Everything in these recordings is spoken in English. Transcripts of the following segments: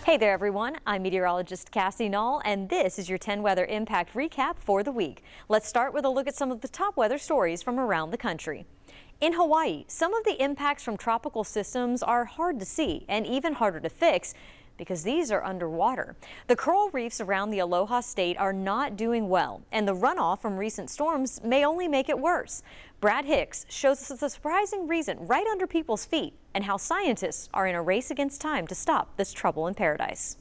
Hey there, everyone. I'm meteorologist Cassie Nall, and this is your 10 weather impact recap for the week. Let's start with a look at some of the top weather stories from around the country. In Hawaii, some of the impacts from tropical systems are hard to see and even harder to fix because these are underwater. The coral reefs around the Aloha State are not doing well, and the runoff from recent storms may only make it worse. Brad Hicks shows us the surprising reason right under people's feet and how scientists are in a race against time to stop this trouble in paradise.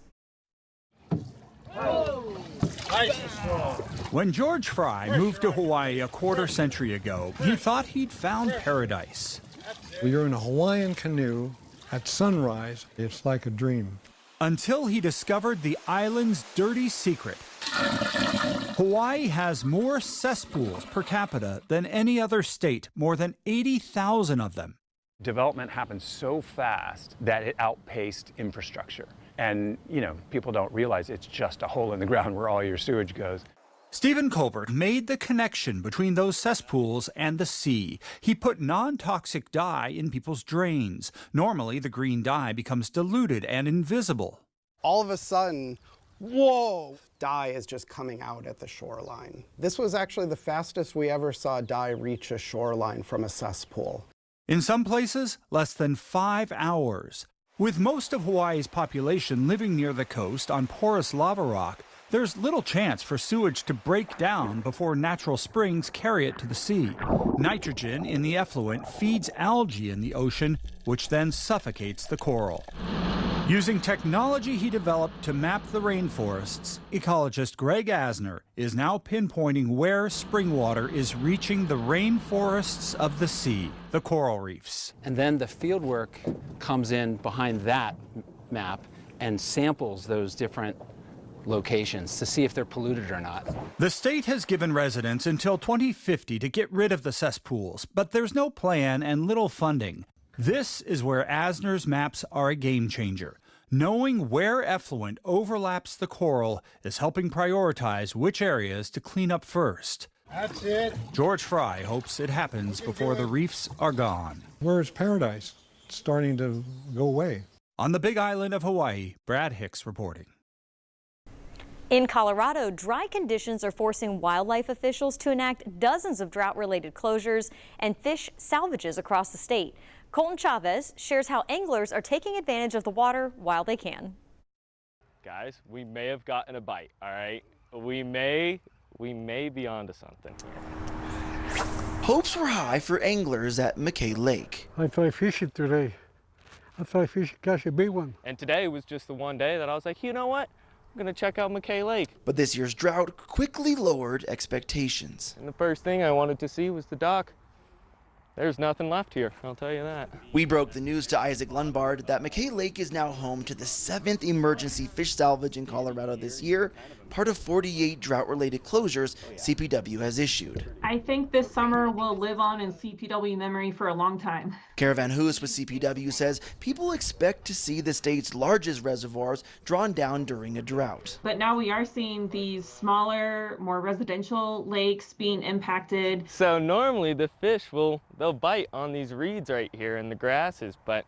When George Fry moved to Hawaii a quarter-century ago, he thought he'd found paradise. You're in a Hawaiian canoe at sunrise. It's like a dream. Until he discovered the island's dirty secret. Hawaii has more cesspools per capita than any other state, more than 80,000 of them. Development happens so fast that it outpaced infrastructure. And, people don't realize it's just a hole in the ground where all your sewage goes. Stephen Colbert made the connection between those cesspools and the sea. He put non-toxic dye in people's drains. Normally, the green dye becomes diluted and invisible. All of a sudden, whoa, dye is just coming out at the shoreline. This was actually the fastest we ever saw dye reach a shoreline from a cesspool. In some places, less than 5 hours. With most of Hawaii's population living near the coast on porous lava rock, there's little chance for sewage to break down before natural springs carry it to the sea. Nitrogen in the effluent feeds algae in the ocean, which then suffocates the coral. Using technology he developed to map the rainforests, ecologist Greg Asner is now pinpointing where spring water is reaching the rainforests of the sea, the coral reefs. And then the fieldwork comes in behind that map and samples those different locations to see if they're polluted or not. The state has given residents until 2050 to get rid of the cesspools, but there's no plan and little funding. This is where Asner's maps are a game changer. Knowing where effluent overlaps the coral is helping prioritize which areas to clean up first. That's it. George Fry hopes it happens before the reefs are gone. Where's paradise? It's starting to go away. On the big island of Hawaii, Brad Hicks reporting. In Colorado, dry conditions are forcing wildlife officials to enact dozens of drought-related closures and fish salvages across the state. Colton Chavez shares how anglers are taking advantage of the water while they can. Guys, we may have gotten a bite, all right? We may be onto something. Hopes were high for anglers at McKay Lake. I tried fishing today. I tried fishing, catch a big one. And today was just the one day that I was like, you know what? I'm gonna check out McKay Lake. But this year's drought quickly lowered expectations. And the first thing I wanted to see was the dock. There's nothing left here, I'll tell you that. We broke the news to Isaac Lundbard that McKay Lake is now home to the 7th emergency fish salvage in Colorado this year, part of 48 drought-related closures CPW has issued. I think this summer will live on in CPW memory for a long time. Caravan Hoos with CPW says people expect to see the state's largest reservoirs drawn down during a drought. But now we are seeing these smaller, more residential lakes being impacted. So normally the fish they'll bite on these reeds right here in the grasses, but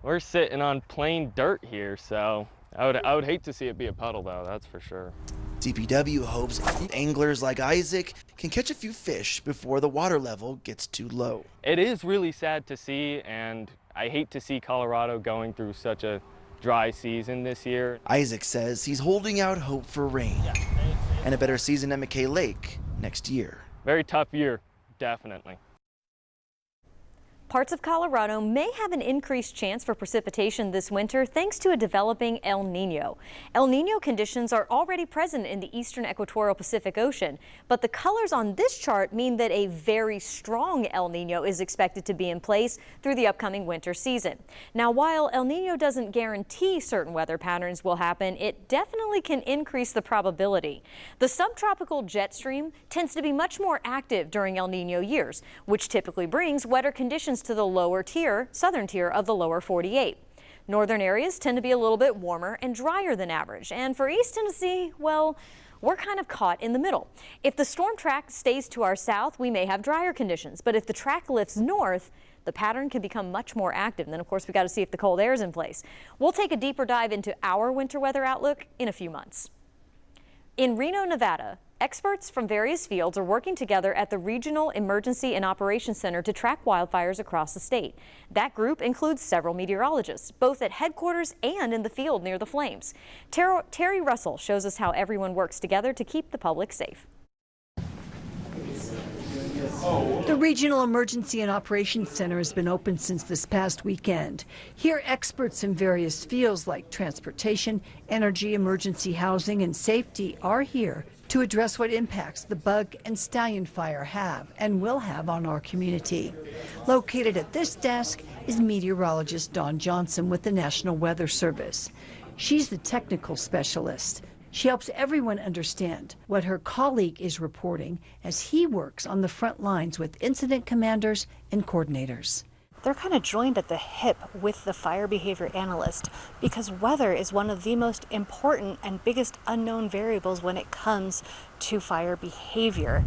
we're sitting on plain dirt here, so I would hate to see it be a puddle though, that's for sure. CPW hopes anglers like Isaac can catch a few fish before the water level gets too low. It is really sad to see, and I hate to see Colorado going through such a dry season this year. Isaac says he's holding out hope for rain and a better season at McKay Lake next year. Very tough year, definitely. Parts of Colorado may have an increased chance for precipitation this winter thanks to a developing El Niño. El Niño conditions are already present in the eastern equatorial Pacific Ocean, but the colors on this chart mean that a very strong El Niño is expected to be in place through the upcoming winter season. Now, while El Niño doesn't guarantee certain weather patterns will happen, it definitely can increase the probability. The subtropical jet stream tends to be much more active during El Niño years, which typically brings wetter conditions to the lower tier, southern tier of the lower 48. Northern areas tend to be a little bit warmer and drier than average. And for East Tennessee, well, we're kind of caught in the middle. If the storm track stays to our south, we may have drier conditions. But if the track lifts north, The pattern can become much more active. And then, of course, we got to see if the cold air is in place. We'll take a deeper dive into our winter weather outlook in a few months. In Reno, Nevada, experts from various fields are working together at the Regional Emergency and Operations Center to track wildfires across the state. That group includes several meteorologists, both at headquarters and in the field near the flames. Terry Russell shows us how everyone works together to keep the public safe. The Regional Emergency and Operations Center has been open since this past weekend. Here, experts in various fields like transportation, energy, emergency housing, and safety are here to address what impacts the bug and stallion fire have and will have on our community. Located at this desk is meteorologist Dawn Johnson with the National Weather Service. She's the technical specialist. She helps everyone understand what her colleague is reporting as he works on the front lines with incident commanders and coordinators. They're kind of joined at the hip with the fire behavior analyst because weather is one of the most important and biggest unknown variables when it comes to fire behavior.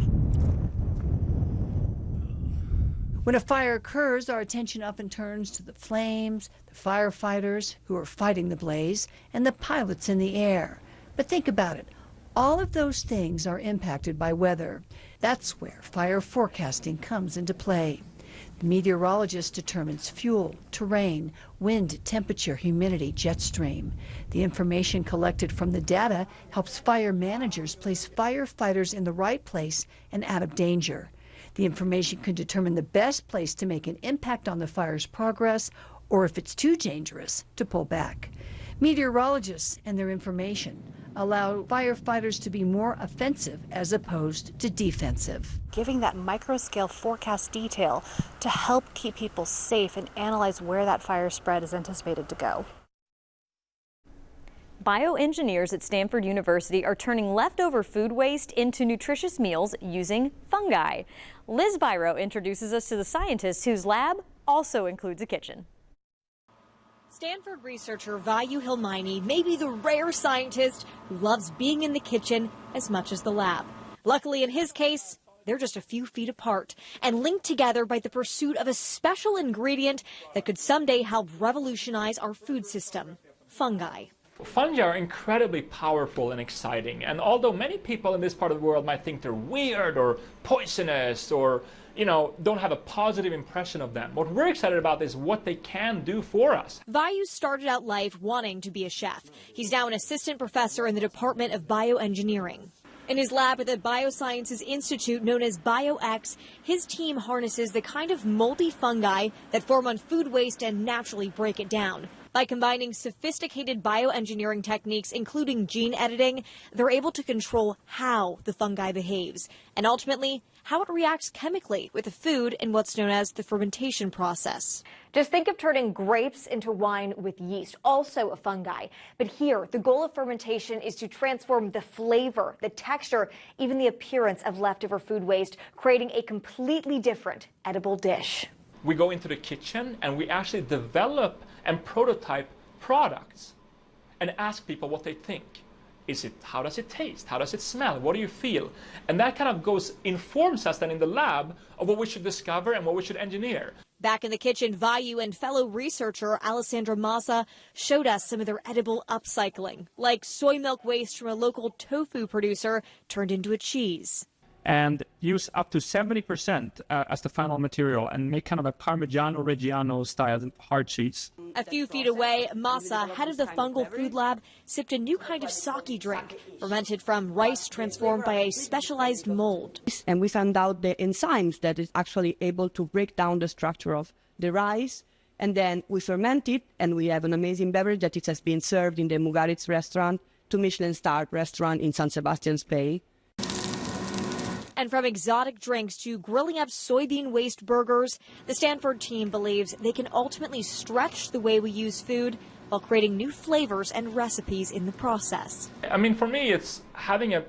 When a fire occurs, our attention often turns to the flames, the firefighters who are fighting the blaze, and the pilots in the air. But think about it. All of those things are impacted by weather. That's where fire forecasting comes into play. The meteorologist determines fuel, terrain, wind, temperature, humidity, jet stream. The information collected from the data helps fire managers place firefighters in the right place and out of danger. The information can determine the best place to make an impact on the fire's progress, or if it's too dangerous, to pull back. Meteorologists and their information allow firefighters to be more offensive as opposed to defensive. Giving that micro-scale forecast detail to help keep people safe and analyze where that fire spread is anticipated to go. Bioengineers at Stanford University are turning leftover food waste into nutritious meals using fungi. Liz Biro introduces us to the scientists whose lab also includes a kitchen. Stanford researcher Vayu Hilmaini may be the rare scientist who loves being in the kitchen as much as the lab. Luckily, in his case, they're just a few feet apart and linked together by the pursuit of a special ingredient that could someday help revolutionize our food system: fungi. Fungi are incredibly powerful and exciting, and although many people in this part of the world might think they're weird or poisonous or don't have a positive impression of them, what we're excited about is what they can do for us. Vayu started out life wanting to be a chef. He's now an assistant professor in the Department of Bioengineering. In his lab at the Biosciences Institute known as BioX, his team harnesses the kind of moldy fungi that form on food waste and naturally break it down. By combining sophisticated bioengineering techniques, including gene editing, they're able to control how the fungi behaves and ultimately how it reacts chemically with the food in what's known as the fermentation process. Just think of turning grapes into wine with yeast, also a fungi. But here, the goal of fermentation is to transform the flavor, the texture, even the appearance of leftover food waste, creating a completely different edible dish. We go into the kitchen and we actually develop and prototype products and ask people what they think. How does it taste? How does it smell? What do you feel? And that kind of informs us then in the lab of what we should discover and what we should engineer. Back in the kitchen, Vayu and fellow researcher Alessandra Massa showed us some of their edible upcycling, like soy milk waste from a local tofu producer turned into a cheese. And use up to 70% as the final material and make kind of a Parmigiano Reggiano style hard cheese. A few feet away, Massa, head of the fungal food lab, sipped a new kind of sake drink, fermented from rice transformed by a specialized mold. And we found out the enzymes that is actually able to break down the structure of the rice. And then we ferment it, and we have an amazing beverage that it has been served in the Mugaritz restaurant, to Michelin-starred restaurant in San Sebastian, Spain. And from exotic drinks to grilling up soybean waste burgers, the Stanford team believes they can ultimately stretch the way we use food while creating new flavors and recipes in the process. I mean, for me, it's having an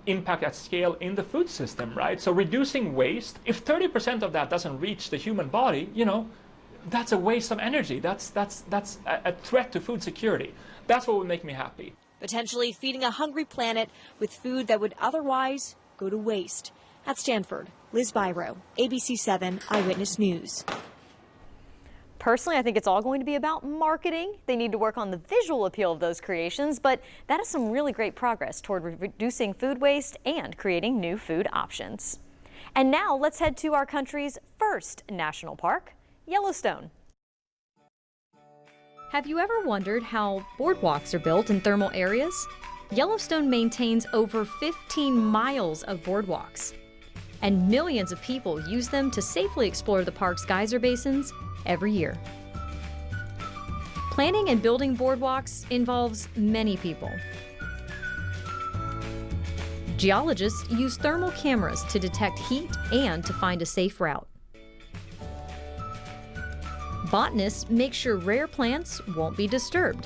impact at scale in the food system, right? So reducing waste, if 30% of that doesn't reach the human body, that's a waste of energy. That's a threat to food security. That's what would make me happy. Potentially feeding a hungry planet with food that would otherwise go to waste. At Stanford, Liz Biro, ABC 7 Eyewitness News. Personally, I think it's all going to be about marketing. They need to work on the visual appeal of those creations, but that is some really great progress toward reducing food waste and creating new food options. And now let's head to our country's first national park, Yellowstone. Have you ever wondered how boardwalks are built in thermal areas? Yellowstone maintains over 15 miles of boardwalks, and millions of people use them to safely explore the park's geyser basins every year. Planning and building boardwalks involves many people. Geologists use thermal cameras to detect heat and to find a safe route. Botanists make sure rare plants won't be disturbed.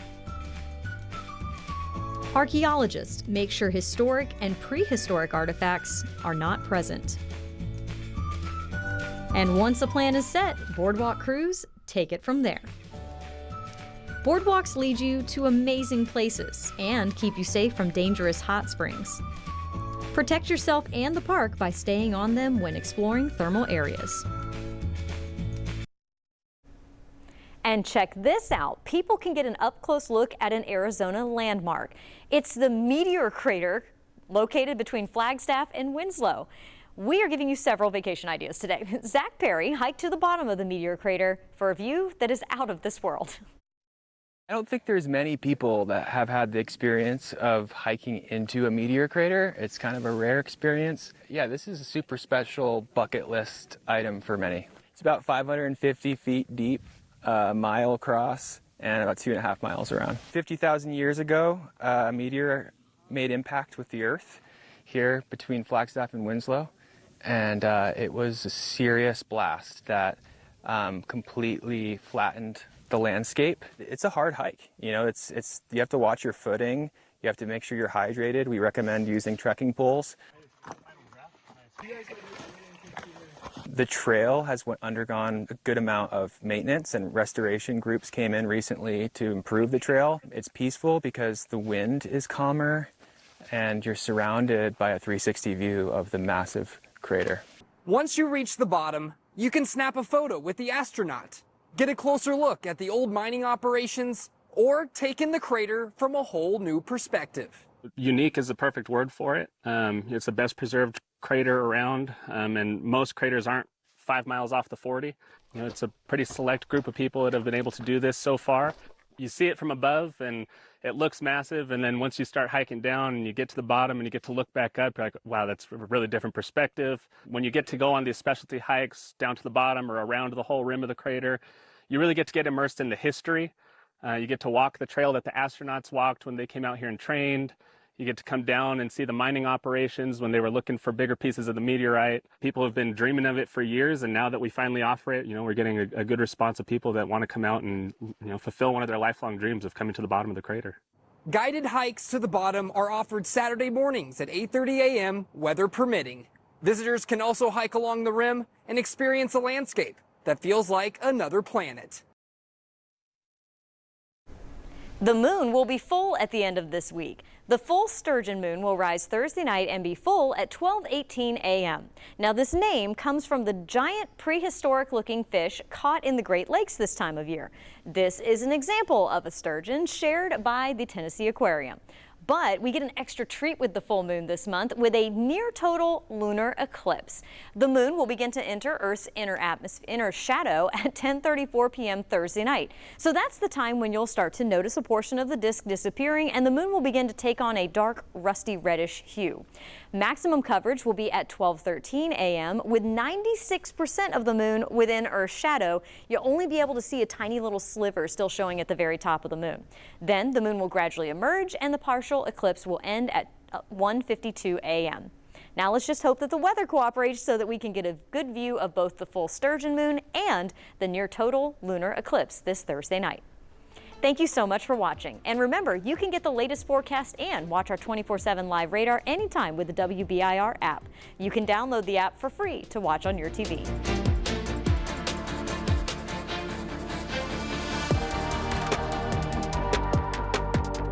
Archaeologists make sure historic and prehistoric artifacts are not present. And once a plan is set, boardwalk crews take it from there. Boardwalks lead you to amazing places and keep you safe from dangerous hot springs. Protect yourself and the park by staying on them when exploring thermal areas. And check this out. People can get an up-close look at an Arizona landmark. It's the Meteor crater located between Flagstaff and Winslow. We are giving you several vacation ideas today. Zach Perry hiked to the bottom of the Meteor crater for a view that is out of this world. I don't think there's many people that have had the experience of hiking into a meteor crater. It's kind of a rare experience. Yeah, this is a super special bucket list item for many. It's about 550 feet deep, a mile across, and about 2.5 miles around. 50,000 years ago, a meteor made impact with the Earth here between Flagstaff and Winslow, and it was a serious blast that completely flattened the landscape. It's a hard hike. You know, you have to watch your footing. You have to make sure you're hydrated. We recommend using trekking poles. The trail has undergone a good amount of maintenance, and restoration groups came in recently to improve the trail. It's peaceful because the wind is calmer and you're surrounded by a 360 view of the massive crater. Once you reach the bottom, you can snap a photo with the astronaut, get a closer look at the old mining operations, or take in the crater from a whole new perspective. Unique is the perfect word for it. It's the best preserved crater around, and most craters aren't 5 miles off the 40. You know, it's a pretty select group of people that have been able to do this so far. You see it from above and it looks massive, and then once you start hiking down and you get to the bottom and you get to look back up, you're like, wow, that's a really different perspective. When you get to go on these specialty hikes down to the bottom or around the whole rim of the crater, you really get to get immersed in the history. You get to walk the trail that the astronauts walked when they came out here and trained. You get to come down and see the mining operations when they were looking for bigger pieces of the meteorite. People have been dreaming of it for years, and now that we finally offer it, you know, we're getting a good response of people that want to come out and, you know, fulfill one of their lifelong dreams of coming to the bottom of the crater. Guided hikes to the bottom are offered Saturday mornings at 8:30 a.m., weather permitting. Visitors can also hike along the rim and experience a landscape that feels like another planet. The moon will be full at the end of this week. The full sturgeon moon will rise Thursday night and be full at 12:18 a.m. Now, this name comes from the giant prehistoric-looking fish caught in the Great Lakes this time of year. This is an example of a sturgeon shared by the Tennessee Aquarium. But we get an extra treat with the full moon this month with a near-total lunar eclipse. The moon will begin to enter Earth's inner shadow at 10:34 p.m. Thursday night. So that's the time when you'll start to notice a portion of the disk disappearing, and the moon will begin to take on a dark, rusty reddish hue. Maximum coverage will be at 12:13 a.m. with 96% of the moon within Earth's shadow. You'll only be able to see a tiny little sliver still showing at the very top of the moon. Then the moon will gradually emerge and the partial eclipse will end at 1:52 a.m. Now let's just hope that the weather cooperates so that we can get a good view of both the full sturgeon moon and the near total lunar eclipse this Thursday night. Thank you so much for watching. And remember, you can get the latest forecast and watch our 24/7 live radar anytime with the WBIR app. You can download the app for free to watch on your TV.